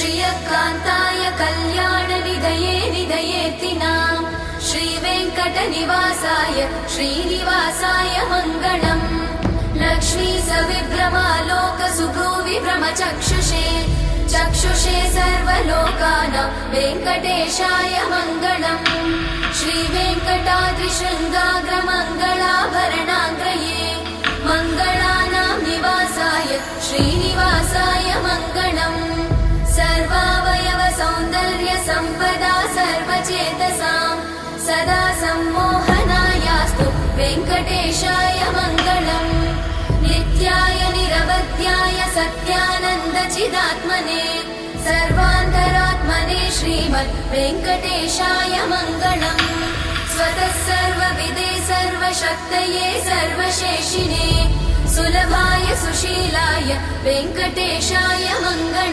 श्रियकान्ताय कल्याणनिधये निधयेऽर्थिनाम् श्रीवेङ्कटनिवासाय श्रीनिवासाय मङ्गलम् लक्ष्मी सविभ्रमालोकसुभ्रूविभ्रमचक्षुषे चक्षुषे सर्वलोकानां वेङ्कटेशाय मङ्गलम् श्रीवेङ्कटाद्रिशृङ्गाग्रमङ्गलाभरणाग्रये मङ्गलानां निवासाय श्रीनिवासाय मङ्गलम् सर्वावयव सौन्दर्य सम्पदा सर्वचेतसां सदा सम्मोहनायास्तु वेङ्कटेशाय मङ्गलम् नित्याय निरवध्याय सत्यानन्दचिदात्मने सर्वान्तरात्मने श्रीमद् वेङ्कटेशाय मङ्गलम् स्वतः सर्वविदे सर्वशक्तये सर्वशेषिणे सुलभाय सुशीलाय वेङ्कटेशाय मङ्गलम्।